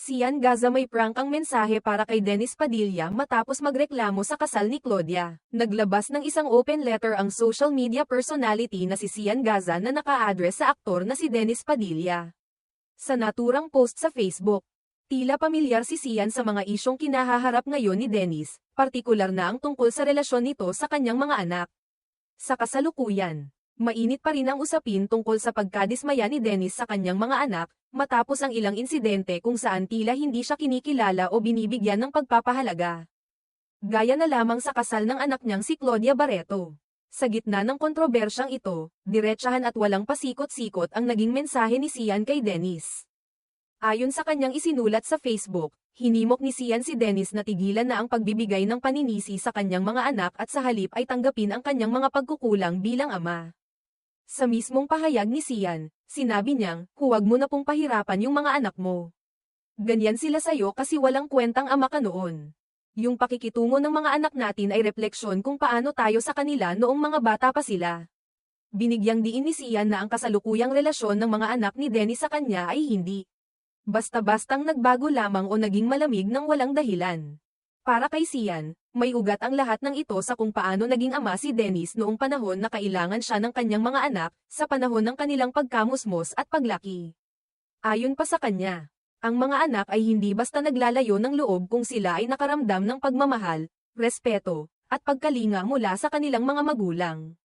Sian Gaza may prank ang mensahe para kay Dennis Padilla matapos magreklamo sa kasal ni Claudia. Naglabas ng isang open letter ang social media personality na si Sian Gaza na naka-address sa aktor na si Dennis Padilla. Sa naturang post sa Facebook, tila pamilyar si Sian sa mga isyong kinahaharap ngayon ni Dennis, partikular na ang tungkol sa relasyon nito sa kanyang mga anak. Sa kasalukuyan, mainit pa rin ang usapin tungkol sa pagkadismaya ni Dennis sa kanyang mga anak, matapos ang ilang insidente kung saan tila hindi siya kinikilala o binibigyan ng pagpapahalaga. Gaya na lamang sa kasal ng anak niyang si Claudia Barreto. Sa gitna ng kontrobersyang ito, diretsahan at walang pasikot-sikot ang naging mensahe ni Sian kay Dennis. Ayon sa kanyang isinulat sa Facebook, hinimok ni Sian si Dennis na tigilan na ang pagbibigay ng paninisi sa kanyang mga anak at sa halip ay tanggapin ang kanyang mga pagkukulang bilang ama. Sa mismong pahayag ni Sian, sinabi niyang, huwag mo na pong pahirapan yung mga anak mo. Ganyan sila sa'yo kasi walang kwentang ama ka noon. Yung pakikitungo ng mga anak natin ay refleksyon kung paano tayo sa kanila noong mga bata pa sila. Binigyang diin ni Sian na ang kasalukuyang relasyon ng mga anak ni Dennis sa kanya ay hindi basta-bastang nagbago lamang o naging malamig ng walang dahilan. Para kay Sian, may ugat ang lahat ng ito sa kung paano naging ama si Dennis noong panahon na kailangan siya ng kanyang mga anak, sa panahon ng kanilang pagkamusmos at paglaki. Ayon pa sa kanya, ang mga anak ay hindi basta naglalayo ng loob kung sila ay nakaramdam ng pagmamahal, respeto, at pagkalinga mula sa kanilang mga magulang.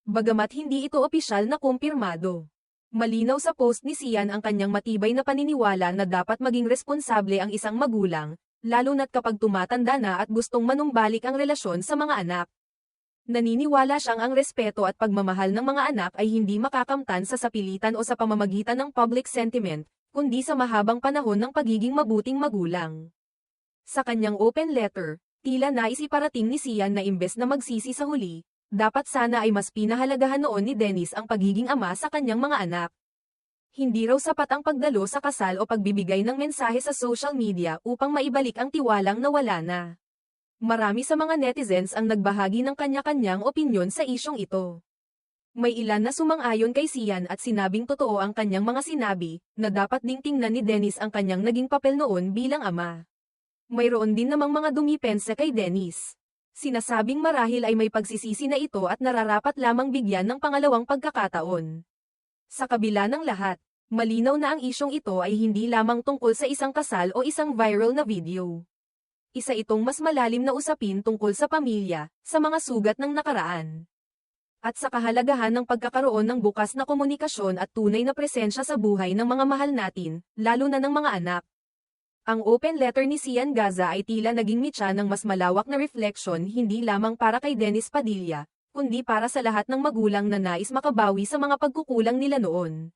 Bagamat hindi ito opisyal na kumpirmado. Malinaw sa post ni Sian ang kanyang matibay na paniniwala na dapat maging responsable ang isang magulang, lalo na't kapag tumatanda na at gustong manumbalik ang relasyon sa mga anak. Naniniwala siyang ang respeto at pagmamahal ng mga anak ay hindi makakamtan sa sapilitan o sa pamamagitan ng public sentiment, kundi sa mahabang panahon ng pagiging mabuting magulang. Sa kanyang open letter, tila nais iparating ni Sian na imbes na magsisi sa huli, dapat sana ay mas pinahalagahan noon ni Dennis ang pagiging ama sa kanyang mga anak. Hindi raw sapat ang pagdalo sa kasal o pagbibigay ng mensahe sa social media upang maibalik ang tiwalang nawala na. Marami sa mga netizens ang nagbahagi ng kanya-kanyang opinyon sa isyong ito. May ilan na sumang-ayon kay Sian at sinabing totoo ang kanyang mga sinabi, na dapat ding tingnan ni Dennis ang kanyang naging papel noon bilang ama. Mayroon din namang mga dumipensa kay Dennis. Sinasabing marahil ay may pagsisisi na ito at nararapat lamang bigyan ng pangalawang pagkakataon. Sa kabila ng lahat, malinaw na ang isyong ito ay hindi lamang tungkol sa isang kasal o isang viral na video. Isa itong mas malalim na usapin tungkol sa pamilya, sa mga sugat ng nakaraan, at sa kahalagahan ng pagkakaroon ng bukas na komunikasyon at tunay na presensya sa buhay ng mga mahal natin, lalo na ng mga anak. Ang open letter ni Sian Gaza ay tila naging mitya ng mas malawak na refleksyon hindi lamang para kay Dennis Padilla, kundi para sa lahat ng magulang na nais makabawi sa mga pagkukulang nila noon.